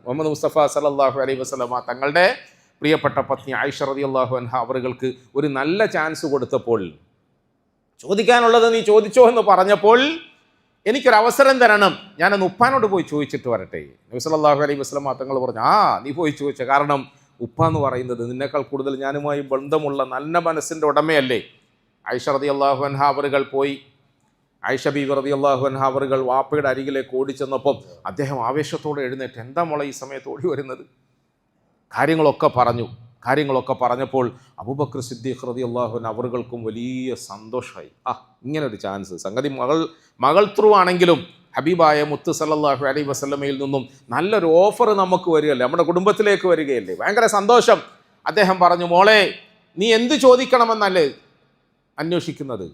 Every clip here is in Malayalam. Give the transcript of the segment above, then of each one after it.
മുഹമ്മദ് മുസ്തഫ സല്ലല്ലാഹു അലൈഹി വസല്ലമ തങ്ങളുടെ പ്രിയപ്പെട്ട പത്നി ആയിഷ റളിയല്ലാഹു അൻഹ അവർക്ക് ഒരു നല്ല ചാൻസ് കൊടുത്തപ്പോൾ, ചോദിക്കാനുള്ളത് നീ ചോദിച്ചോ എന്ന് പറഞ്ഞപ്പോൾ, എനിക്കൊരവസരം തരണം, ഞാനൊന്ന് ഉപ്പാനോട് പോയി ചോദിച്ചിട്ട് വരട്ടെ. നബി സല്ലല്ലാഹു അലൈഹി വസല്ലമ തങ്ങൾ പറഞ്ഞു, നീ പോയി ചോദിച്ച, കാരണം ഉപ്പ എന്ന് പറയുന്നത് നിന്നേക്കാൾ കൂടുതൽ ഞാനുമായി ബന്ധമുള്ള നല്ല മനസ്സിൻ്റെ ഉടമയല്ലേ. ആയിഷ റളിയല്ലാഹു അൻഹ അവറുകൾ പോയി. ആയിഷ ബീവി റളിയല്ലാഹു അൻഹ അവറുകൾ വാപ്പയുടെ അരികിലേക്ക് ഓടിച്ചെന്നപ്പം അദ്ദേഹം ആവേശത്തോടെ എഴുന്നേറ്റ്, എന്താ മോളെ ഈ സമയത്ത് ഓടി വരുന്നത്? കാര്യങ്ങളൊക്കെ പറഞ്ഞപ്പോൾ അബൂബക്കർ സിദ്ദീഖ് റളിയല്ലാഹു അൻഹു അവർക്കും വലിയ സന്തോഷമായി. ഇങ്ങനൊരു ചാൻസ്, സംഗതി മകൾ ത്രൂ ആണെങ്കിലും ഹബീബായ മുത്ത് സല്ലല്ലാഹു അലൈഹി വസല്ലമയിൽ നിന്നും നല്ലൊരു ഓഫർ നമുക്ക് വരികയല്ലേ, നമ്മുടെ കുടുംബത്തിലേക്ക് വരികയല്ലേ, ഭയങ്കര സന്തോഷം. അദ്ദേഹം പറഞ്ഞു, മോളെ നീ എന്ത് ചോദിക്കണമെന്നല്ലേ അന്വേഷിക്കുന്നത്?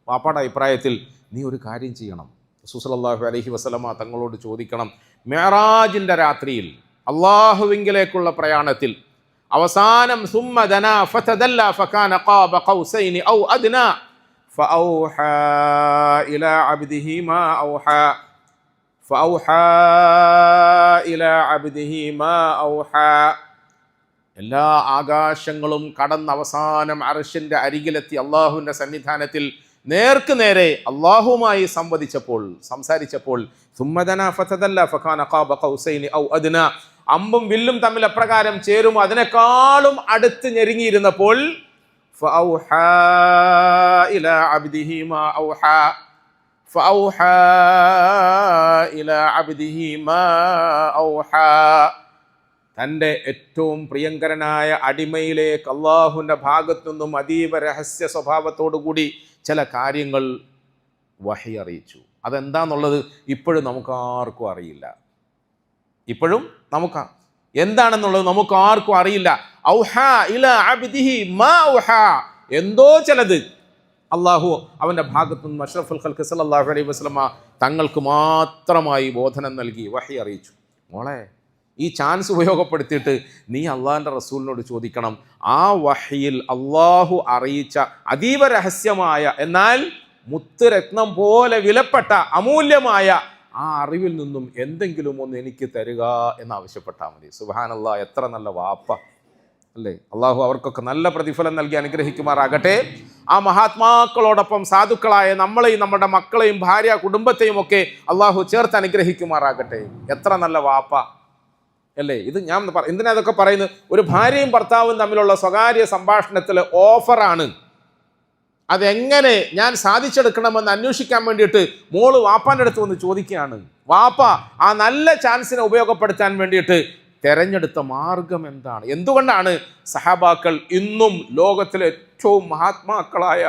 വാപ്പാടെ അഭിപ്രായത്തിൽ നീ ഒരു കാര്യം ചെയ്യണം, റസൂൽ സല്ലല്ലാഹു അലൈഹി വസല്ലമ തങ്ങളോട് ചോദിക്കണം, മിഅ്റാജിൻ്റെ രാത്രിയിൽ അള്ളാഹുവിങ്കിലേക്കുള്ള പ്രയാണത്തിൽ അവസാനം സുമ്മ ദനാ ഫതദല്ല ഫകാന ഖാബ ഖൗസൈനി ഔ അദ്നാ ഫഔഹാ ഇലാ അബ്ദിഹി മാ ഔഹാ. എല്ലാ ആകാശങ്ങളും കടന്ന് അവസാനം അർശിൻ്റെ അരികിലെത്തി അള്ളാഹുവിൻ്റെ സന്നിധാനത്തിൽ നേർക്ക് നേരെ അള്ളാഹുവുമായി സംസാരിച്ചപ്പോൾ സുമ്മ ദനാ ഫതദല്ല ഫകാന ഖാബ ഖൗസൈനി ഔ അദ്നാ, അമ്പും വില്ലും തമ്മിൽ എപ്രകാരം ചേരും അതിനേക്കാളും അടുത്ത് ഞെരുങ്ങിയിരുന്നപ്പോൾ തൻ്റെ ഏറ്റവും പ്രിയങ്കരനായ അടിമയിലേക്ക് അള്ളാഹുവിൻ്റെ ഭാഗത്തു നിന്നും അതീവ രഹസ്യ സ്വഭാവത്തോടു കൂടി ചില കാര്യങ്ങൾ വഹി അറിയിച്ചു. അതെന്താന്നുള്ളത് ഇപ്പോഴും നമുക്കാർക്കും അറിയില്ല. എന്താണെന്നുള്ളത് നമുക്ക് ആർക്കും അറിയില്ല. ഔഹാ ഇലാ അബ്ദിഹി മാ ഔഹാ, എന്തോ ചിലത് അള്ളാഹു അവൻ്റെ ഭാഗത്തു നിന്ന് അഷ്റഫുൽ ഖൽഖ് സല്ലല്ലാഹു അലൈഹി വസല്ലമ തങ്ങൾക്ക് മാത്രമായി ബോധനം നൽകി, വഹി അറിയിച്ചു. മോളെ ഈ ചാൻസ് ഉപയോഗപ്പെടുത്തിയിട്ട് നീ അള്ളാഹിൻ്റെ റസൂലിനോട് ചോദിക്കണം, ആ വഹിയിൽ അള്ളാഹു അറിയിച്ച അതീവ രഹസ്യമായ എന്നാൽ മുത്തുരത്നം പോലെ വിലപ്പെട്ട അമൂല്യമായ ആ അറിവിൽ നിന്നും എന്തെങ്കിലും ഒന്ന് എനിക്ക് തരിക എന്നാവശ്യപ്പെട്ടാൽ മതി. സുബ്ഹാനല്ലാഹ്, എത്ര നല്ല വാപ്പ അല്ലേ. അള്ളാഹു അവർക്കൊക്കെ നല്ല പ്രതിഫലം നൽകി അനുഗ്രഹിക്കുമാറാകട്ടെ. ആ മഹാത്മാക്കളോടൊപ്പം സാധുക്കളായ നമ്മളെയും നമ്മുടെ മക്കളെയും ഭാര്യ കുടുംബത്തെയും ഒക്കെ അള്ളാഹു ചേർത്ത് അനുഗ്രഹിക്കുമാറാകട്ടെ. എത്ര നല്ല വാപ്പ അല്ലേ. ഇത് ഞാൻ എന്തിനാ അതൊക്കെ പറയുന്നത്? ഒരു ഭാര്യയും ഭർത്താവും തമ്മിലുള്ള സ്വകാര്യ സംഭാഷണത്തിൽ ഓഫറാണ്. അതെങ്ങനെ ഞാൻ സാധിച്ചെടുക്കണമെന്ന് അന്വേഷിക്കാൻ വേണ്ടിയിട്ട് മോള് വാപ്പാൻ്റെ അടുത്ത് വന്ന് ചോദിക്കുകയാണ്. വാപ്പ ആ നല്ല ചാൻസിനെ ഉപയോഗപ്പെടുത്താൻ വേണ്ടിയിട്ട് തെരഞ്ഞെടുത്ത മാർഗം എന്താണ്? എന്തുകൊണ്ടാണ് സഹാബാക്കൾ ഇന്നും ലോകത്തിലെ ഏറ്റവും മഹാത്മാക്കളായ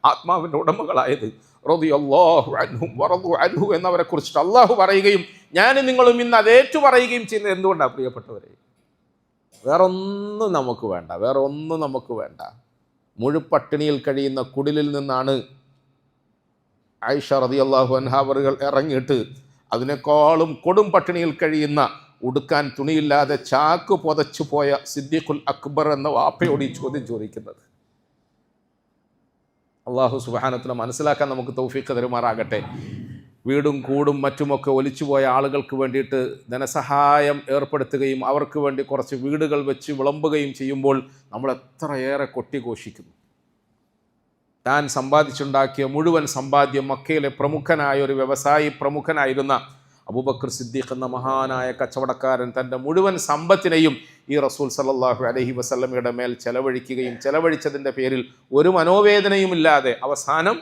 ആത്മാവിൻ്റെ ഉടമകളായത്? റളിയല്ലാഹു അൻഹും വറദു അൻഹു എന്നവരെ കുറിച്ചിട്ട് അള്ളാഹു പറയുകയും ഞാനും നിങ്ങളും ഇന്ന് അതേറ്റു പറയുകയും ചെയ്യുന്നത് എന്തുകൊണ്ടാണ് പ്രിയപ്പെട്ടവരെ? വേറൊന്നും നമുക്ക് വേണ്ട. മുഴുപട്ടിണിയിൽ കഴിയുന്ന കുടിലിൽ നിന്നാണ് ആയിഷ റളിയല്ലാഹു അൻഹ അവറുകൾ ഇറങ്ങിയിട്ട് അതിനേക്കാളും കൊടും പട്ടിണിയിൽ കഴിയുന്ന, ഉടുക്കാൻ തുണിയില്ലാതെ ചാക്ക് പുതച്ചു പോയ സിദ്ദീഖുൽ അക്ബർ എന്ന വാപ്പയോട് ഈ ചോദ്യം ചോദിക്കുന്നത്. അള്ളാഹു സുബ്ഹാനഹു വ തആല മനസ്സിലാക്കാൻ നമുക്ക് തൗഫീഖ് തരുമാറാകട്ടെ. വീടും കൂടും മറ്റുമൊക്കെ ഒലിച്ചുപോയ ആളുകൾക്ക് വേണ്ടിയിട്ട് ധനസഹായം ഏർപ്പെടുത്തുകയും അവർക്ക് വേണ്ടി കുറച്ച് വീടുകൾ വെച്ച് വിളമ്പുകയും ചെയ്യുമ്പോൾ നമ്മൾ എത്രയേറെ കൊട്ടിഘോഷിക്കുന്നു. താൻ സമ്പാദിച്ചുണ്ടാക്കിയ മുഴുവൻ സമ്പാദ്യം മക്കയിലെ പ്രമുഖനായ ഒരു വ്യവസായി പ്രമുഖനായിരുന്ന അബൂബക്കർ സിദ്ദീഖ് എന്ന മഹാനായ കച്ചവടക്കാരൻ തൻ്റെ മുഴുവൻ സമ്പത്തിനെയും ഈ റസൂൽ സല്ലല്ലാഹു അലൈഹി വസല്ലമയുടെ മേൽ ചെലവഴിച്ചതിൻ്റെ പേരിൽ ഒരു മനോവേദനയുമില്ലാതെ അവസാനം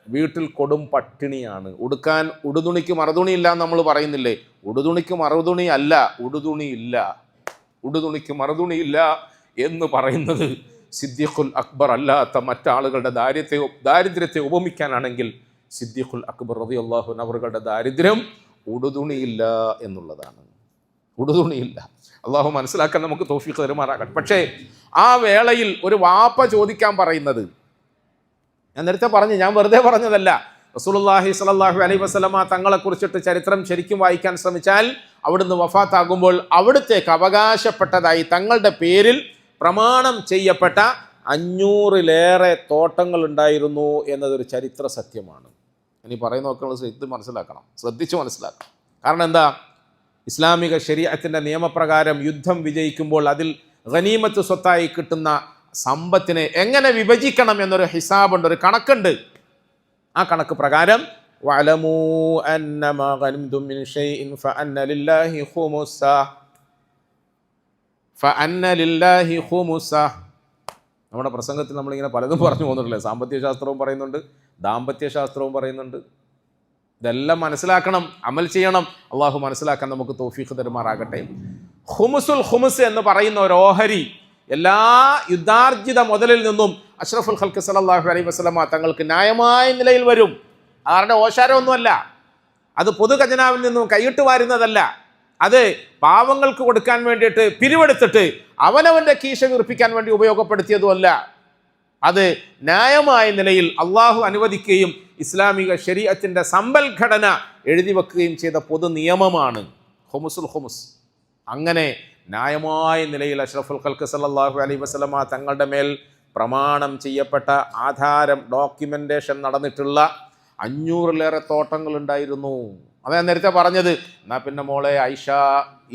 വീട്ടിൽ കൊടും പട്ടിണിയാണ്. ഉടുക്കാൻ ഉടുതുണിക്ക് മറുതുണിയില്ല നമ്മൾ പറയുന്നില്ലേ? ഉടുതുണിക്ക് മറുതുണിയല്ല, ഉടുതുണിക്ക് മറുതുണിയില്ല എന്ന് പറയുന്നത് സിദ്ദീഖുൽ അക്ബർ അല്ലാത്ത മറ്റാളുകളുടെ ദാരിദ്ര്യത്തെ ഉപമിക്കാനാണെങ്കിൽ സിദ്ദീഖുൽ അക്ബർ റളിയല്ലാഹു അൻഹു അവരുടെ ദാരിദ്ര്യം ഉടുതുണിയില്ല എന്നുള്ളതാണ്. ഉടുതുണിയില്ല. അള്ളാഹു മനസ്സിലാക്കാൻ നമുക്ക് തൗഫീഖ് തരുമാറാകട്ടെ. പക്ഷേ ആ വേളയിൽ ഒരു വാപ്പ ചോദിക്കാൻ പറയുന്നത്, ഞാൻ നേരത്തെ പറഞ്ഞു, ഞാൻ വെറുതെ പറഞ്ഞതല്ല. റസൂലുള്ളാഹി സ്വല്ലല്ലാഹു അലൈഹി വസല്ലമ തങ്ങളെക്കുറിച്ചിട്ട് ചരിത്രം ശരിക്കും വായിക്കാൻ ശ്രമിച്ചാൽ അവിടുന്ന് വഫാത്താകുമ്പോൾ അവിടുത്തേക്ക് അവകാശപ്പെട്ടതായി തങ്ങളുടെ പേരിൽ പ്രമാണം ചെയ്യപ്പെട്ട 500-ലേറെ തോട്ടങ്ങൾ ഉണ്ടായിരുന്നു എന്നതൊരു ചരിത്ര സത്യമാണ്. ഇനി പറയുന്ന നോക്കാനുള്ള ശ്രദ്ധിച്ച് മനസ്സിലാക്കണം. കാരണം എന്താ? ഇസ്ലാമിക ശരീഅത്തിന്റെ നിയമപ്രകാരം യുദ്ധം വിജയിക്കുമ്പോൾ അതിൽ ഗനീമത്ത് സ്വത്തായി കിട്ടുന്ന സമ്പത്തിനെ എങ്ങനെ വിഭജിക്കണം എന്നൊരു ഹിസാബുണ്ട്, ഒരു കണക്കുണ്ട്. ആ കണക്ക് പ്രകാരം വഅലമൂ അന്നമാ ഗനിംതും മിൻ ഷൈഇൻ ഫഅന്ന ലില്ലാഹി ഖുമുസ. നമ്മുടെ പ്രസംഗത്തിൽ നമ്മളിങ്ങനെ പലതും പറഞ്ഞു പോകുന്നുണ്ടല്ലേ. സാമ്പത്തിക ശാസ്ത്രവും പറയുന്നുണ്ട്, ദാമ്പത്യ ശാസ്ത്രവും പറയുന്നുണ്ട്. ഇതെല്ലാം മനസ്സിലാക്കണം, അമൽ ചെയ്യണം. അള്ളാഹു മനസ്സിലാക്കാൻ നമുക്ക് തൗഫീഖ് തരുമാറാകട്ടെ. ഖുമുസുൽ ഖുമുസ് എന്ന് പറയുന്ന ഒരു ഓഹരി എല്ലാ യുദ്ധാർജിത മുതലിൽ നിന്നും അഷ്റഫുൽ ഖൽഖ് സല്ലല്ലാഹു അലൈഹി വസല്ലമ തങ്ങൾക്ക് ന്യായമായ നിലയിൽ വരും. ആരുടെ ഓശാരമൊന്നുമല്ല, അത് പൊതു ഖജനാവിൽ നിന്നും കൈയിട്ട് വാരുന്നതല്ല. അത് പാവങ്ങൾക്ക് കൊടുക്കാൻ വേണ്ടിയിട്ട് പിരിവെടുത്തിട്ട് അവനവൻ്റെ കീശ വീർപ്പിക്കാൻ വേണ്ടി ഉപയോഗപ്പെടുത്തിയതുമല്ല. അത് ന്യായമായ നിലയിൽ അള്ളാഹു അനുവദിക്കുകയും ഇസ്ലാമിക ശരീഅത്തിന്റെ സമ്പൽഘടന എഴുതി വെക്കുകയും ചെയ്ത പൊതു നിയമമാണ് ഖുമുസുൽ ഖുമുസ്. അങ്ങനെ ന്യായമായ നിലയിൽ അഷ്റഫുൽ ഖൽഖ് സല്ലല്ലാഹു അലൈഹി വസല്ലമ തങ്ങളുടെ മേൽ പ്രമാണം ചെയ്യപ്പെട്ട ആധാരം ഡോക്യുമെന്റേഷൻ നടന്നിട്ടുള്ള 500-ലേറെ തോട്ടങ്ങളുണ്ടായിരുന്നു. അതാ നേരത്തെ പറഞ്ഞത്. എന്നാൽ പിന്നെ മോളെ ഐഷ,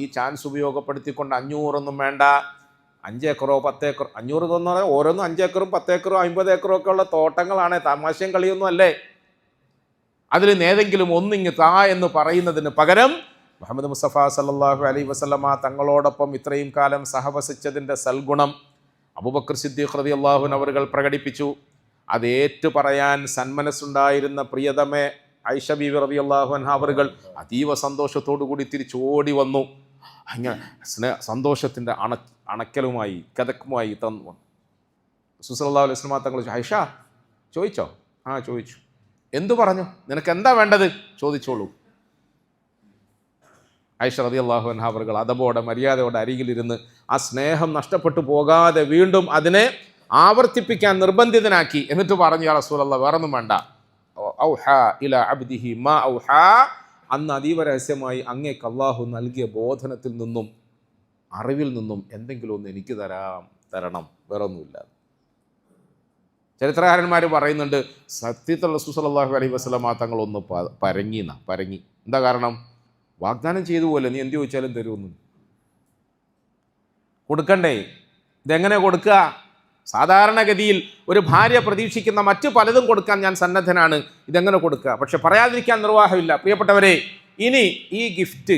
ഈ ചാൻസ് ഉപയോഗപ്പെടുത്തിക്കൊണ്ട് 500 വേണ്ട, 5 ഏക്കറോ 10 ഏക്കർ, 500 തോന്നുന്നത് ഓരോന്നും 5 ഏക്കറും 10 ഏക്കറോ 50 ഏക്കറോ ഒക്കെ ഉള്ള തോട്ടങ്ങളാണ്. തമാശയും കളിയൊന്നും അല്ലേ. അതിൽ ഏതെങ്കിലും ഒന്നിങ്ങ് താ എന്ന് പറയുന്നതിന് പകരം മുഹമ്മദ് മുസ്തഫ സല്ലല്ലാഹു അലൈഹി വസല്ലമ തങ്ങളോടൊപ്പം ഇത്രയും കാലം സഹവസിച്ചതിൻ്റെ സൽഗുണം അബൂബക്കർ സിദ്ദീഖ് റളിയല്ലാഹു അൻഹു അവർ പ്രകടിപ്പിച്ചു. അത് ഏറ്റു പറയാൻ സന്മനസ്സുണ്ടായിരുന്ന പ്രിയതമേ ഐഷ ബീവി റളിയല്ലാഹു അൻഹ അവർ അതീവ സന്തോഷത്തോടു കൂടി തിരിച്ചോടി വന്നു. അങ്ങനെ സന്തോഷത്തിൻ്റെ അണക്കലുമായി കഥക്കുമായി തന്നു. റസൂൽ സല്ലല്ലാഹു അലൈഹി വസല്ലം തങ്ങൾ ഐഷ ചോദിച്ചോ? ആ ചോദിച്ചു. എന്തു പറഞ്ഞു? നിനക്ക് എന്താ വേണ്ടത്? ചോദിച്ചോളൂ. ഐഷ റളിയല്ലാഹു അൻഹ അവർ അതബോടെ മര്യാദയോടെ അരികിലിരുന്ന് ആ സ്നേഹം നഷ്ടപ്പെട്ടു പോകാതെ വീണ്ടും അതിനെ ആവർത്തിപ്പിക്കാൻ നിർബന്ധിതനാക്കി. എന്നിട്ട് പറഞ്ഞു, യാ റസൂലല്ലാഹ്, വേറൊന്നും വേണ്ട. ഔഹാ ഇലാ അബ്ദിഹി മാ ഔഹാ. അന്ന് അതീവ രഹസ്യമായി അങ്ങേക്ക് അള്ളാഹു നൽകിയ ബോധനത്തിൽ നിന്നും അറിവിൽ നിന്നും എന്തെങ്കിലും ഒന്ന് എനിക്ക് തരണം, വേറൊന്നുമില്ല. ചരിത്രകാരന്മാർ പറയുന്നുണ്ട്, സത്യത്തിൽ റസൂൽ സല്ലല്ലാഹു അലൈഹി വസല്ലമ തങ്ങളൊന്ന് പരങ്ങി. എന്താ കാരണം? വാഗ്ദാനം ചെയ്തു പോലെ നീ എന്ത് ചോദിച്ചാലും തരുമെന്ന്. കൊടുക്കണ്ടേ? ഇതെങ്ങനെ കൊടുക്കുക? സാധാരണഗതിയിൽ ഒരു ഭാര്യ പ്രതീക്ഷിക്കുന്ന മറ്റു പലതും കൊടുക്കാൻ ഞാൻ സന്നദ്ധനാണ്, ഇതെങ്ങനെ കൊടുക്കുക? പക്ഷെ പറയാതിരിക്കാൻ നിർവാഹമില്ല. പ്രിയപ്പെട്ടവരെ, ഇനി ഈ ഗിഫ്റ്റ്,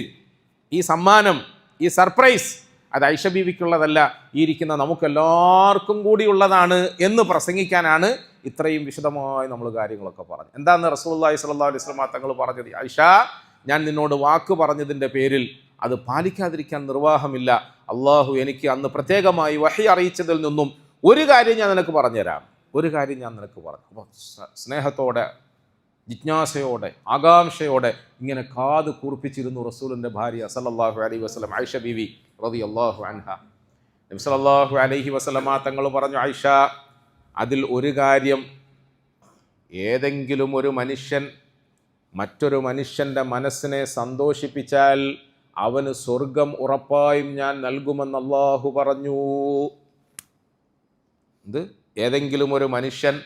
ഈ സമ്മാനം, ഈ സർപ്രൈസ് അത് ഐഷ ബീവിക്കുള്ളതല്ല, ഈ ഇരിക്കുന്ന നമുക്കെല്ലാവർക്കും കൂടിയുള്ളതാണ് എന്ന് പ്രസംഗിക്കാനാണ് ഇത്രയും വിശദമായി നമ്മൾ കാര്യങ്ങളൊക്കെ പറഞ്ഞു. എന്താന്ന് റസൂലുള്ളാഹി സ്വല്ലല്ലാഹു അലൈഹി വസല്ലം തങ്ങൾ പറഞ്ഞത്? ഐഷ, ഞാൻ നിന്നോട് വാക്ക് പറഞ്ഞതിൻ്റെ പേരിൽ അത് പാലിക്കാതിരിക്കാൻ നിർവാഹമില്ല. അള്ളാഹു എനിക്ക് അന്ന് പ്രത്യേകമായി വഹി അറിയിച്ചതിൽ നിന്നും ഒരു കാര്യം ഞാൻ നിനക്ക് പറഞ്ഞുതരാം. അപ്പോൾ സ്നേഹത്തോടെ, ജിജ്ഞാസയോടെ, ആകാംക്ഷയോടെ ഇങ്ങനെ കാത് കൂർപ്പിച്ചിരുന്നു റസൂലിൻ്റെ ഭാര്യ സല്ലല്ലാഹു അലൈഹി വസല്ലം ഐഷ ബീവി റളിയല്ലാഹു അൻഹ. നബി സല്ലല്ലാഹു അലൈഹി വസല്ലമ തങ്ങൾ പറഞ്ഞു, ഐഷ, അതിൽ ഒരു കാര്യം, ഏതെങ്കിലും ഒരു മനുഷ്യൻ മറ്റൊരു മനുഷ്യൻ്റെ മനസ്സിനെ സന്തോഷിപ്പിച്ചാൽ അവന് സ്വർഗം ഉറപ്പായും ഞാൻ നൽകുമെന്ന് അല്ലാഹു പറഞ്ഞു. ഏതെങ്കിലും ഒരു മനുഷ്യൻ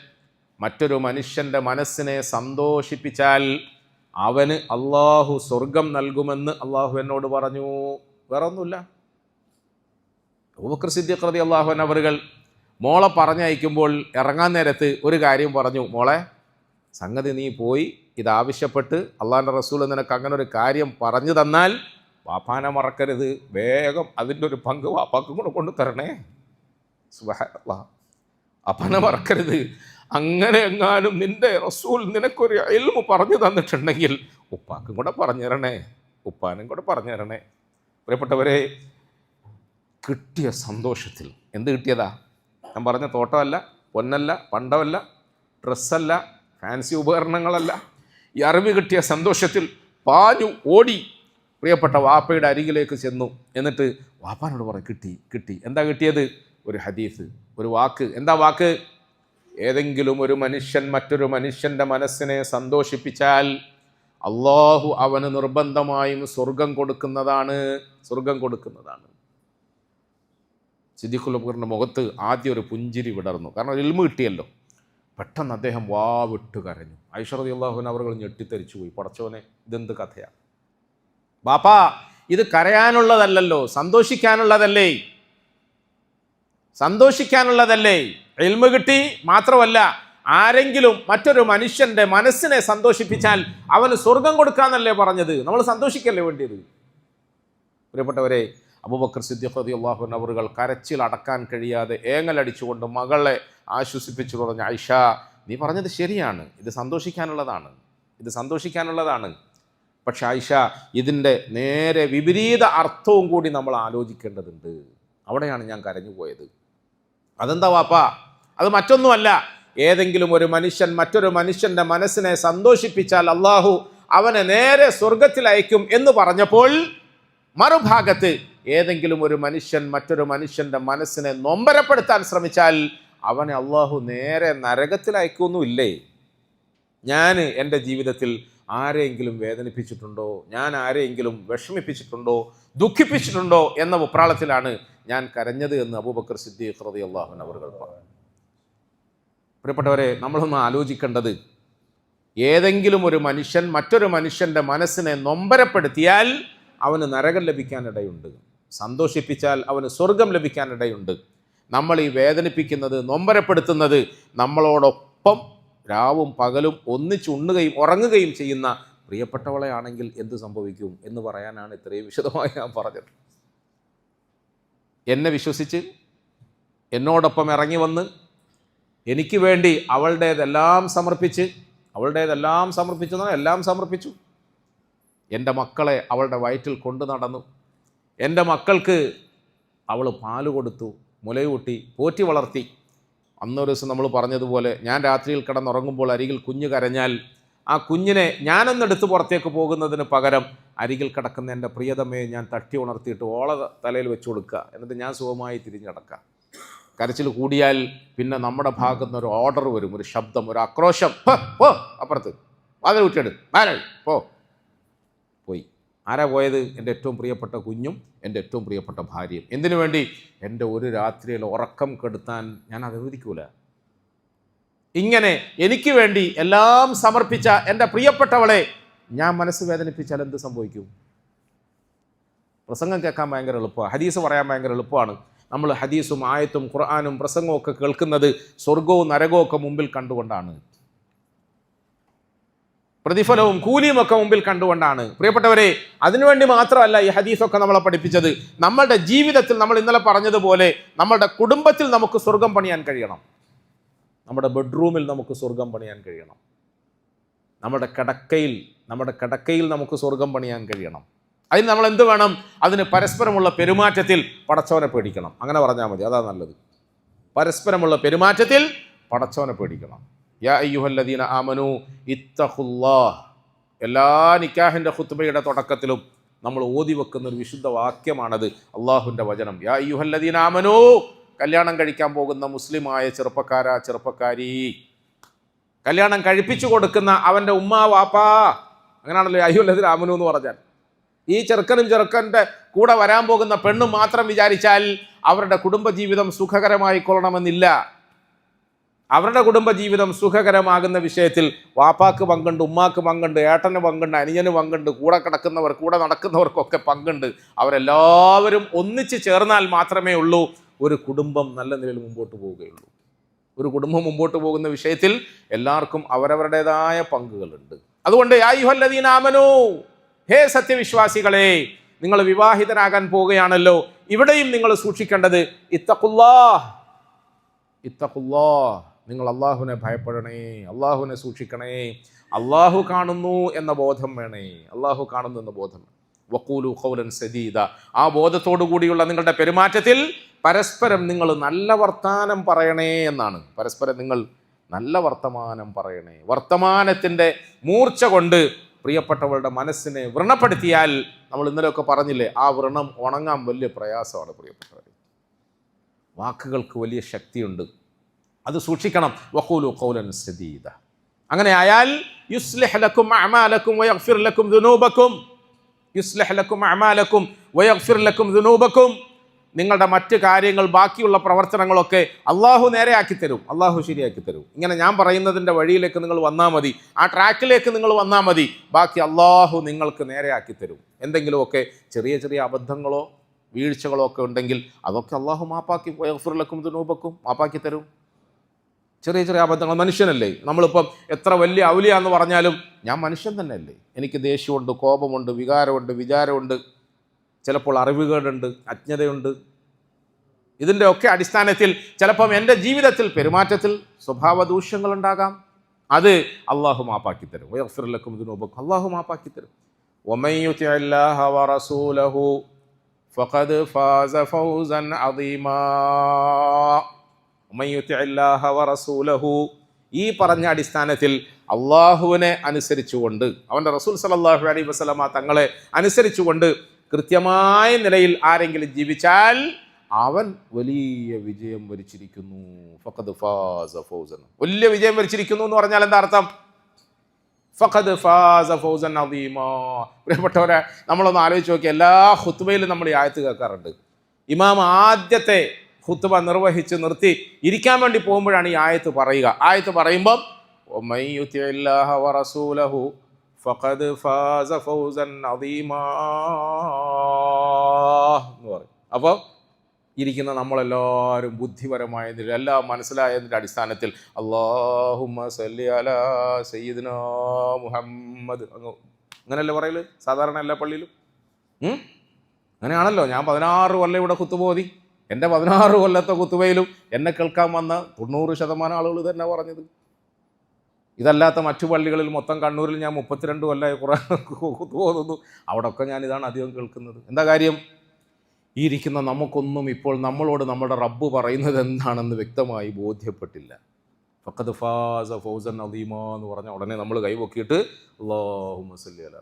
മറ്റൊരു മനുഷ്യൻ്റെ മനസ്സിനെ സന്തോഷിപ്പിച്ചാൽ അവന് അള്ളാഹു സ്വർഗം നൽകുമെന്ന് അള്ളാഹു എന്നോട് പറഞ്ഞു. വേറെ ഒന്നുമില്ല. അബൂബക്കർ സിദ്ദീഖ് റളിയല്ലാഹു അൻഹു അവർ മോളെ പറഞ്ഞയക്കുമ്പോൾ ഇറങ്ങാൻ നേരത്ത് ഒരു കാര്യം പറഞ്ഞു, മോളെ, സംഗതി നീ പോയി ഇതാവശ്യപ്പെട്ട് അള്ളാഹിൻ്റെ റസൂൽ നിനക്ക് അങ്ങനെ ഒരു കാര്യം പറഞ്ഞു തന്നാൽ വാപ്പാനെ മറക്കരുത്, വേഗം അതിൻ്റെ ഒരു പങ്ക് വാപ്പാക്കും കൂടെ കൊണ്ടു തരണേ. സുബ്ഹാനല്ലാഹ്, വാപ്പാനെ മറക്കരുത്. അങ്ങനെ എങ്ങാനും നിൻ്റെ റസൂൽ നിനക്കൊരു ഇൽമു പറഞ്ഞു തന്നിട്ടുണ്ടെങ്കിൽ ഉപ്പാക്കും കൂടെ പറഞ്ഞു തരണേ, ഉപ്പാനും കൂടെ പറഞ്ഞു തരണേ. പ്രിയപ്പെട്ടവരെ, കിട്ടിയ സന്തോഷത്തിൽ എന്ത് കിട്ടിയതാ? ഞാൻ പറഞ്ഞ തോട്ടമല്ല, പൊന്നല്ല, പണ്ടമല്ല, ഡ്രസ്സല്ല, ഫാൻസി ഉപകരണങ്ങളല്ല. ഈ അറിവ് കിട്ടിയ സന്തോഷത്തിൽ പാഞ്ഞു ഓടി പ്രിയപ്പെട്ട വാപ്പയുടെ അരികിലേക്ക് ചെന്നു. എന്നിട്ട് വാപ്പാനോട് പറഞ്ഞു, കിട്ടി. എന്താ കിട്ടിയത്? ഒരു ഹദീസ്, ഒരു വാക്ക്. എന്താ വാക്ക്? ഏതെങ്കിലും ഒരു മനുഷ്യൻ മറ്റൊരു മനുഷ്യൻ്റെ മനസ്സിനെ സന്തോഷിപ്പിച്ചാൽ അള്ളാഹു അവന് നിർബന്ധമായും സ്വർഗം കൊടുക്കുന്നതാണ്. സിദ്ദീഖുൽ അക്ബറിൻ്റെ മുഖത്ത് ആദ്യം ഒരു പുഞ്ചിരി വിടർന്നു. കാരണം ഇൽമു കിട്ടിയല്ലോ. പെട്ടെന്ന് അദ്ദേഹം വിട്ട് കരഞ്ഞു. ഐഷ റളിയല്ലാഹു അൻഹ അവർ ഞെട്ടിത്തെറിച്ചു പോയി. പടച്ചോനെ, ഇതെന്ത് കഥയാണ്? ബാപ്പാ, ഇത് കരയാനുള്ളതല്ലല്ലോ, സന്തോഷിക്കാനുള്ളതല്ലേ. ഇൽമ് കിട്ടി മാത്രമല്ല, ആരെങ്കിലും മറ്റൊരു മനുഷ്യന്റെ മനസ്സിനെ സന്തോഷിപ്പിച്ചാൽ അവന് സ്വർഗം കൊടുക്കാന്നല്ലേ പറഞ്ഞത്. നമ്മൾ സന്തോഷിക്കല്ലേ വേണ്ടിയത്. പ്രിയപ്പെട്ടവരെ, അബൂബക്കർ സിദ്ദീഖ് റളിയല്ലാഹു അൻഹു അവറുകൾ കരച്ചിൽ അടക്കാൻ കഴിയാതെ ഏങ്ങലടിച്ചുകൊണ്ട് മകളെ ആശ്വസിപ്പിച്ചു പറഞ്ഞു, ആയിഷ, നീ പറഞ്ഞത് ശരിയാണ്, ഇത് സന്തോഷിക്കാനുള്ളതാണ്. പക്ഷെ ആയിഷ, ഇതിൻ്റെ നേരെ വിപരീത അർത്ഥവും കൂടി നമ്മൾ ആലോചിക്കേണ്ടതുണ്ട്. അവിടെയാണ് ഞാൻ കരഞ്ഞു പോയത്. അതെന്താ വാപ്പാ? അത് മറ്റൊന്നുമല്ല, ഏതെങ്കിലും ഒരു മനുഷ്യൻ മറ്റൊരു മനുഷ്യന്റെ മനസ്സിനെ സന്തോഷിപ്പിച്ചാൽ അള്ളാഹു അവനെ നേരെ സ്വർഗത്തിൽ അയക്കും എന്ന് പറഞ്ഞപ്പോൾ, മറുഭാഗത്ത് ഏതെങ്കിലും ഒരു മനുഷ്യൻ മറ്റൊരു മനുഷ്യന്റെ മനസ്സിനെ നൊമ്പരപ്പെടുത്താൻ ശ്രമിച്ചാൽ അവനെ അള്ളാഹു നേരെ നരകത്തിൽ അയക്കുമൊന്നുമില്ലേ? ഞാൻ എൻ്റെ ജീവിതത്തിൽ ആരെയെങ്കിലും വേദനിപ്പിച്ചിട്ടുണ്ടോ, ഞാൻ ആരെയെങ്കിലും വിഷമിപ്പിച്ചിട്ടുണ്ടോ, ദുഃഖിപ്പിച്ചിട്ടുണ്ടോ എന്ന വെപ്രാളത്തിലാണ് ഞാൻ കരഞ്ഞത് എന്ന് അബൂബക്കർ സിദ്ദീഖ് റളിയല്ലാഹു അൻഹു അവர்கள் പറഞ്ഞു. പ്രിയപ്പെട്ടവരെ, നമ്മളൊന്ന് ആലോചിക്കേണ്ടത്, ഏതെങ്കിലും ഒരു മനുഷ്യൻ മറ്റൊരു മനുഷ്യൻ്റെ മനസ്സിനെ നൊമ്പരപ്പെടുത്തിയാൽ അവന് നരകം ലഭിക്കാനിടയുണ്ട്, സന്തോഷിപ്പിച്ചാൽ അവന് സ്വർഗം ലഭിക്കാനിടയുണ്ട്. നമ്മൾ ഈ വേദനിപ്പിക്കുന്നത്, നൊമ്പരപ്പെടുത്തുന്നത് നമ്മളോടൊപ്പം രാവും പകലും ഒന്നിച്ചുണ്ണുകയും ഉറങ്ങുകയും ചെയ്യുന്ന പ്രിയപ്പെട്ടവളെ ആണെങ്കിൽ എന്ത് സംഭവിക്കും എന്ന് പറയാനാണ് ഇത്രയും വിശദമായി ഞാൻ പറഞ്ഞത്. എന്നെ വിശ്വസിച്ച് എന്നോടൊപ്പം ഇറങ്ങി വന്ന് എനിക്ക് വേണ്ടി അവളുടേതെല്ലാം സമർപ്പിച്ചു. എൻ്റെ മക്കളെ അവളുടെ വയറ്റിൽ കൊണ്ടു നടന്നു. എൻ്റെ മക്കൾക്ക് അവൾ പാല് കൊടുത്തു, മുലയൂട്ടി, പോറ്റി വളർത്തി. അന്നൊരു ദിവസം നമ്മൾ പറഞ്ഞതുപോലെ, ഞാൻ രാത്രിയിൽ കിടന്നുറങ്ങുമ്പോൾ അരികിൽ കുഞ്ഞ് കരഞ്ഞാൽ ആ കുഞ്ഞിനെ ഞാനൊന്നെടുത്ത് പുറത്തേക്ക് പോകുന്നതിന് പകരം അരികിൽ കിടക്കുന്ന എൻ്റെ പ്രിയതമ്മയെ ഞാൻ തട്ടി ഉണർത്തിയിട്ട് ഓള തലയിൽ വെച്ച് കൊടുക്കുക, എന്നിട്ട് ഞാൻ സുഖമായി തിരിഞ്ഞടക്കാം. കരച്ചിൽ കൂടിയാൽ പിന്നെ നമ്മുടെ ഭാഗത്ത് നിന്ന് ഒരു ഓർഡർ വരും, ഒരു ശബ്ദം, ഒരു ആക്രോശം, പോ അപ്പുറത്ത്, വാതിൽ കുറ്റിയെടു, പോയി. ആരാ പോയത്? എൻ്റെ ഏറ്റവും പ്രിയപ്പെട്ട കുഞ്ഞും എൻ്റെ ഏറ്റവും പ്രിയപ്പെട്ട ഭാര്യയും. എന്തിനു വേണ്ടി? എൻ്റെ ഒരു രാത്രിയിൽ ഉറക്കം കെടുത്താൻ ഞാൻ അനുവദിക്കൂല. ഇങ്ങനെ എനിക്ക് വേണ്ടി എല്ലാം സമർപ്പിച്ച എൻ്റെ പ്രിയപ്പെട്ടവളെ ഞാൻ മനസ്സ് വേദനിപ്പിച്ചാൽ എന്ത് സംഭവിക്കും? പ്രസംഗം കേൾക്കാൻ ഭയങ്കര എളുപ്പമാണ്, ഹദീസ് പറയാൻ ഭയങ്കര എളുപ്പമാണ്. നമ്മൾ ഹദീസും ആയത്തും ഖുർആനും പ്രസംഗവും ഒക്കെ കേൾക്കുന്നത് സ്വർഗവും നരകവും ഒക്കെ മുമ്പിൽ കണ്ടുകൊണ്ടാണ്, പ്രതിഫലവും കൂലിയും ഒക്കെ മുമ്പിൽ കണ്ടുകൊണ്ടാണ്. പ്രിയപ്പെട്ടവരെ, അതിനുവേണ്ടി മാത്രമല്ല ഈ ഹദീസൊക്കെ നമ്മളെ പഠിപ്പിച്ചത്. നമ്മളുടെ ജീവിതത്തിൽ നമ്മൾ ഇന്നലെ പറഞ്ഞതുപോലെ നമ്മളുടെ കുടുംബത്തിൽ നമുക്ക് സ്വർഗം പണിയാൻ കഴിയണം, നമ്മുടെ ബെഡ്റൂമിൽ നമുക്ക് സ്വർഗം പണിയാൻ കഴിയണം, നമ്മുടെ കിടക്കയിൽ നമുക്ക് സ്വർഗം പണിയാൻ കഴിയണം. അതിന് നമ്മൾ എന്ത് വേണം? അതിന് പരസ്പരമുള്ള പെരുമാറ്റത്തിൽ പടച്ചവനെ പേടിക്കണം. അങ്ങനെ പറഞ്ഞാൽ മതി, അതാ നല്ലത്. പരസ്പരമുള്ള പെരുമാറ്റത്തിൽ പടച്ചവനെ പേടിക്കണം. യാ അയ്യുഹല്ലദീന ആമനൂ ഇത്തഖുല്ലാഹ്. എല്ലാ നിക്കാഹിൻ്റെ ഖുത്ബയുടെ തുടക്കത്തിലും നമ്മൾ ഓതി വെക്കുന്ന ഒരു വിശുദ്ധ വാക്യമാണത്, അള്ളാഹുവിൻ്റെ വചനം. യാ അയ്യുഹല്ലദീന ആമനൂ. കല്യാണം കഴിക്കാൻ പോകുന്ന മുസ്ലിമായ ചെറുപ്പക്കാരി, കല്യാണം കഴിപ്പിച്ചു കൊടുക്കുന്ന അവൻ്റെ ഉമ്മ വാപ്പാ, അങ്ങനെയാണല്ലോ അയ്യുഹല്ലദീന ആമനൂ എന്ന് പറഞ്ഞാൽ. ഈ ചെറുക്കൻ്റെ കൂടെ വരാൻ പോകുന്ന പെണ്ണും മാത്രം വിചാരിച്ചാൽ അവരുടെ കുടുംബജീവിതം സുഖകരമായി കൊള്ളണമെന്നില്ല. അവരുടെ കുടുംബജീവിതം സുഖകരമാകുന്ന വിഷയത്തിൽ വാപ്പാക്ക് പങ്കുണ്ട്, ഉമ്മാക്ക് പങ്കുണ്ട്, ഏട്ടന് പങ്കുണ്ട്, അനിയന് പങ്കുണ്ട്, കൂടെ നടക്കുന്നവർക്കൊക്കെ പങ്കുണ്ട്. അവരെല്ലാവരും ഒന്നിച്ച് ചേർന്നാൽ മാത്രമേ ഉള്ളൂ ഒരു കുടുംബം നല്ല നിലയിൽ മുമ്പോട്ട് പോവുകയുള്ളൂ. ഒരു കുടുംബം മുമ്പോട്ട് പോകുന്ന വിഷയത്തിൽ എല്ലാവർക്കും അവരവരുടേതായ പങ്കുകളുണ്ട്. അതുകൊണ്ട് യാ അയ്യുഹല്ലദീന ആമനൂ, ഹേ സത്യവിശ്വാസികളെ, നിങ്ങൾ വിവാഹിതരാകാൻ പോവുകയാണല്ലോ, ഇവിടെയും നിങ്ങൾ സൂക്ഷിക്കേണ്ടത് ഇത്തഖുല്ലാഹ്. നിങ്ങൾ അള്ളാഹുവിനെ ഭയപ്പെടണേ, അള്ളാഹുവിനെ സൂക്ഷിക്കണേ. അള്ളാഹു കാണുന്നു എന്ന ബോധം വേണേ, വഖൂലു ഖൗലൻ സദീദ. ആ ബോധത്തോടു കൂടിയുള്ള നിങ്ങളുടെ പെരുമാറ്റത്തിൽ പരസ്പരം നിങ്ങൾ നല്ല വർത്തമാനം പറയണേ എന്നാണ്. പരസ്പരം നിങ്ങൾ നല്ല വർത്തമാനം പറയണേ. വർത്തമാനത്തിൻ്റെ മൂർച്ച കൊണ്ട് പ്രിയപ്പെട്ടവളുടെ മനസ്സിനെ വ്രണപ്പെടുത്തിയാൽ, നമ്മൾ ഇന്നലെയൊക്കെ പറഞ്ഞില്ലേ, ആ വ്രണം ഉണങ്ങാൻ വലിയ പ്രയാസമാണ്. പ്രിയപ്പെട്ടവർ, വാക്കുകൾക്ക് വലിയ ശക്തിയുണ്ട്, അത് സൂക്ഷിക്കണം. വഖൂലു ഖൗലൻ സദീദ. അങ്ങനെ ആയാൽ യുസ്ലിഹ് ലക്കും അഅമാലക്കും വയഗ്ഫിർ ലക്കും ദുനൂബക്കും. നിങ്ങളുടെ മറ്റ് കാര്യങ്ങൾ, ബാക്കിയുള്ള പ്രവർത്തനങ്ങളൊക്കെ അള്ളാഹു നേരെയാക്കി തരും, അള്ളാഹു ശരിയാക്കി തരും. ഇങ്ങനെ ഞാൻ പറയുന്നതിൻ്റെ വഴിയിലേക്ക് നിങ്ങൾ വന്നാൽ മതി, ആ ട്രാക്കിലേക്ക് നിങ്ങൾ വന്നാൽ മതി, ബാക്കി അള്ളാഹു നിങ്ങൾക്ക് നേരെയാക്കി തരും. എന്തെങ്കിലുമൊക്കെ ചെറിയ ചെറിയ അബദ്ധങ്ങളോ വീഴ്ചകളോ ഒക്കെ ഉണ്ടെങ്കിൽ അതൊക്കെ അള്ളാഹു മാപ്പാക്കി യഗ്ഫിറുലക്കും ദുനൂബക്കും മാപ്പാക്കി തരും. ചെറിയ ചെറിയ അബദ്ധങ്ങൾ, മനുഷ്യനല്ലേ, നമ്മളിപ്പം എത്ര വലിയ ഔലിയ എന്ന് പറഞ്ഞാലും ഞാൻ മനുഷ്യൻ തന്നെയല്ലേ, എനിക്ക് ദേഷ്യമുണ്ട്, കോപമുണ്ട്, വികാരമുണ്ട്, വിചാരമുണ്ട്, ചിലപ്പോൾ അറിവുകേടുണ്ട്, അജ്ഞതയുണ്ട്. ഇതിൻ്റെ ഒക്കെ അടിസ്ഥാനത്തിൽ ചിലപ്പം എൻ്റെ ജീവിതത്തിൽ പെരുമാറ്റത്തിൽ സ്വഭാവ ദൂഷ്യങ്ങളുണ്ടാകാം. അത് അള്ളാഹു മാപ്പാക്കി തരും. യഗ്ഫിറുലക്കും ദുനൂബക്കും, അള്ളാഹു മാപ്പാക്കി തരും. വമൻ യുതിഇല്ലാഹ വറസൂലഹു ഫഖദ് ഫാസ ഫൗസൻ അദീമാ. വമൻ യുതിഇല്ലാഹ വറസൂലഹു, ഈ പറഞ്ഞ അടിസ്ഥാനത്തിൽ അള്ളാഹുവിനെ അനുസരിച്ചുകൊണ്ട്, അവൻ്റെ റസൂൽ സല്ലല്ലാഹു അലൈഹി വസല്ലമ തങ്ങളെ അനുസരിച്ചുകൊണ്ട് കൃത്യമായ നിലയിൽ ആരെങ്കിലും ജീവിച്ചാൽ അവൻ വലിയ വിജയം വരിച്ചിരിക്കുന്നു. ഫഖദ് ഫാസ ഫൗസൻ, വലിയ വിജയം വരിച്ചിരിക്കുന്നു എന്ന് പറഞ്ഞാൽ എന്താ അർത്ഥം? ഫഖദ് ഫാസ ഫൗസൻ അദീമാ. പ്രിയപ്പെട്ടവരെ, നമ്മളൊന്ന് ആലോചിച്ച് നോക്കി, എല്ലാ ഖുത്ബയിലും നമ്മൾ ഈ ആയത്ത് കേൾക്കാറുണ്ട്. ഇമാം ആദ്യത്തെ ഖുത്ബ നിർവഹിച്ച് നിർത്തി ഇരിക്കാൻ വേണ്ടി പോകുമ്പോഴാണ് ഈ ആയത്ത് പറയുക. ആയത്ത് പറയുമ്പം വമൻ യുതിഇല്ലാഹ വറസൂലഹു ഫഖദ് ഫാസ ഫൗസൻ അദീമാ എന്ന് പറയും. അപ്പോൾ ഇരിക്കുന്ന നമ്മളെല്ലാവരും ബുദ്ധിപരമായ എല്ലാം മനസ്സിലായതിൻ്റെ അടിസ്ഥാനത്തിൽ അല്ലാഹുമ്മ സല്ലി അലാ സയ്യിദിനാ മുഹമ്മദ് അങ്ങനെയല്ലേ പറയല് സാധാരണ എല്ലാ പള്ളിയിലും? അങ്ങനെയാണല്ലോ. ഞാൻ 16 കൊല്ലം ഇവിടെ കുത്തുബ ഓതി. എൻ്റെ 16 കൊല്ലത്തെ കുത്തുബയിലും എന്നെ കേൾക്കാൻ വന്ന 90% ആളുകൾ തന്നെ പറഞ്ഞത്. ഇതല്ലാത്ത മറ്റു പള്ളികളിൽ മൊത്തം കണ്ണൂരിൽ ഞാൻ 32 കൊല്ലമായി ഖുർആൻ കുത്തുബ ഓതുന്നു. അവിടെയൊക്കെ ഞാൻ ഇതാണ് അധികം കേൾക്കുന്നത്. എന്താ കാര്യം? ഈ ഇരിക്കുന്ന നമുക്കൊന്നും ഇപ്പോൾ നമ്മളോട് നമ്മുടെ റബ്ബ് പറയുന്നത് എന്താണെന്ന് വ്യക്തമായി ബോധ്യപ്പെട്ടില്ല. ഫഖദ് ഫാസ ഫൗസൻ അദീമാ എന്ന് പറഞ്ഞ ഉടനെ നമ്മൾ കൈപൊക്കിയിട്ട് അല്ലാഹുമ്മ സല്ലി അലാ.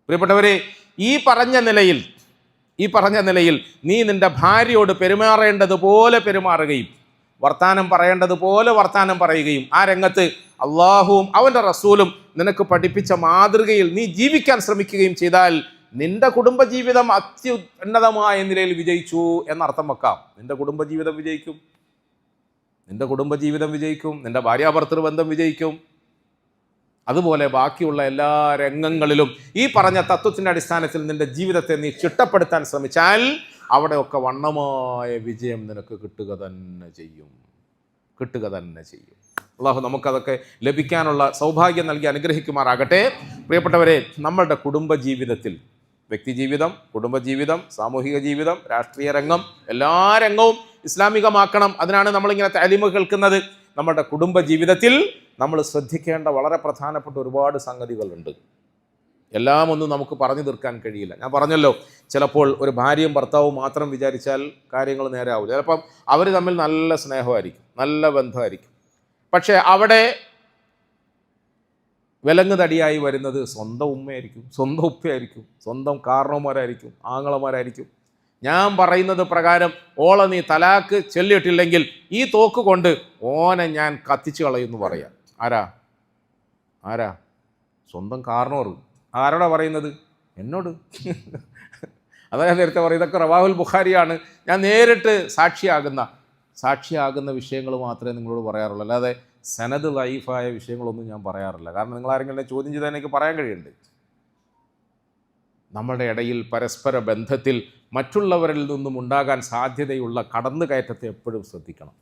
പ്രിയപ്പെട്ടവരെ, ഈ പറഞ്ഞ നിലയിൽ നീ നിൻ്റെ ഭാര്യയോട് പെരുമാറേണ്ടതുപോലെ പെരുമാറുകയും വർത്താനം പറയേണ്ടതുപോലെ വർത്താനം പറയുകയും ആ രംഗത്ത് അള്ളാഹുവും അവൻ്റെ റസൂലും നിനക്ക് പഠിപ്പിച്ച മാതൃകയിൽ നീ ജീവിക്കാൻ ശ്രമിക്കുകയും ചെയ്താൽ നിന്റെ കുടുംബജീവിതം അത്യുന്നതമായ നിലയിൽ വിജയിച്ചു എന്നർത്ഥം വെക്കാം. നിന്റെ കുടുംബജീവിതം വിജയിക്കും, നിന്റെ ഭാര്യാഭർത്തൃ ബന്ധം വിജയിക്കും. അതുപോലെ ബാക്കിയുള്ള എല്ലാ രംഗങ്ങളിലും ഈ പറഞ്ഞ തത്വത്തിൻ്റെ അടിസ്ഥാനത്തിൽ നിന്റെ ജീവിതത്തെ നീ ചിട്ടപ്പെടുത്താൻ ശ്രമിച്ചാൽ അവിടെയൊക്കെ വണ്ണമായ വിജയം നിനക്ക് കിട്ടുക തന്നെ ചെയ്യും. അള്ളാഹു നമുക്കതൊക്കെ ലഭിക്കാനുള്ള സൗഭാഗ്യം നൽകി അനുഗ്രഹിക്കുമാറാകട്ടെ. പ്രിയപ്പെട്ടവരെ, നമ്മളുടെ കുടുംബജീവിതത്തിൽ, വ്യക്തിജീവിതം, കുടുംബജീവിതം, സാമൂഹിക ജീവിതം, രാഷ്ട്രീയ രംഗം, എല്ലാ രംഗവും ഇസ്ലാമികമാക്കണം. അതിനാണ് നമ്മളിങ്ങനെ തഅലീമ് കേൾക്കുന്നത്. നമ്മുടെ കുടുംബജീവിതത്തിൽ നമ്മൾ ശ്രദ്ധിക്കേണ്ട വളരെ പ്രധാനപ്പെട്ട ഒരുപാട് സംഗതികളുണ്ട്. എല്ലാം ഒന്നും നമുക്ക് പറഞ്ഞു തീർക്കാൻ കഴിയില്ല. ഞാൻ പറഞ്ഞല്ലോ, ചിലപ്പോൾ ഒരു ഭാര്യയും ഭർത്താവും മാത്രം വിചാരിച്ചാൽ കാര്യങ്ങൾ നേരെ ആവില്ല. ചിലപ്പം അവർ തമ്മിൽ നല്ല സ്നേഹമായിരിക്കും, നല്ല ബന്ധമായിരിക്കും. പക്ഷേ അവിടെ വിലങ്ങുതടിയായി വരുന്നത് സ്വന്തം ഉമ്മയായിരിക്കും, സ്വന്തം ഉപ്പയായിരിക്കും, സ്വന്തം കാരണവന്മാരായിരിക്കും, ആങ്ങളമാരായിരിക്കും. ഞാൻ പറയുന്നത് പ്രകാരം ഓളെ നീ തലാക്ക് ചൊല്ലിയിട്ടില്ലെങ്കിൽ ഈ തോക്ക് കൊണ്ട് ഓനെ ഞാൻ കത്തിച്ചു കളയുമെന്ന് പറയാം. ആരാ? സ്വന്തം കാരണവർ. ആരോടാ പറയുന്നത്? എന്നോട്. അതായത് നേരത്തെ പറയും, ഇതൊക്കെ റവാഹുൽ ബുഖാരിയാണ്. ഞാൻ നേരിട്ട് സാക്ഷിയാകുന്ന വിഷയങ്ങൾ മാത്രമേ നിങ്ങളോട് പറയാറുള്ളൂ. അല്ലാതെ സനദ് ലൈഫായ വിഷയങ്ങളൊന്നും ഞാൻ പറയാറില്ല. കാരണം നിങ്ങൾ ആരെങ്കിലും എന്നെ ചോദ്യം ചെയ്താൽ എനിക്ക് പറയാൻ കഴിയുന്നുണ്ട്. നമ്മുടെ ഇടയിൽ പരസ്പര ബന്ധത്തിൽ മറ്റുള്ളവരിൽ നിന്നും ഉണ്ടാകാൻ സാധ്യതയുള്ള കടന്നുകയറ്റത്തെ എപ്പോഴും ശ്രദ്ധിക്കണം.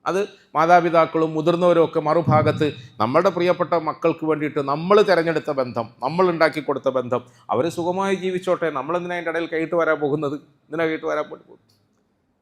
അത് മാതാപിതാക്കളും മുതിർന്നവരും ഒക്കെ മറുഭാഗത്ത് നമ്മളുടെ പ്രിയപ്പെട്ട മക്കൾക്ക് വേണ്ടിയിട്ട് നമ്മൾ തിരഞ്ഞെടുത്ത ബന്ധം, നമ്മൾ ഉണ്ടാക്കി കൊടുത്ത ബന്ധം, അവർ സുഖമായി ജീവിച്ചോട്ടെ, നമ്മളെന്തിനാ അതിൻ്റെ ഇടയിൽ കൈയിട്ട് വരാൻ പോകുന്നത്?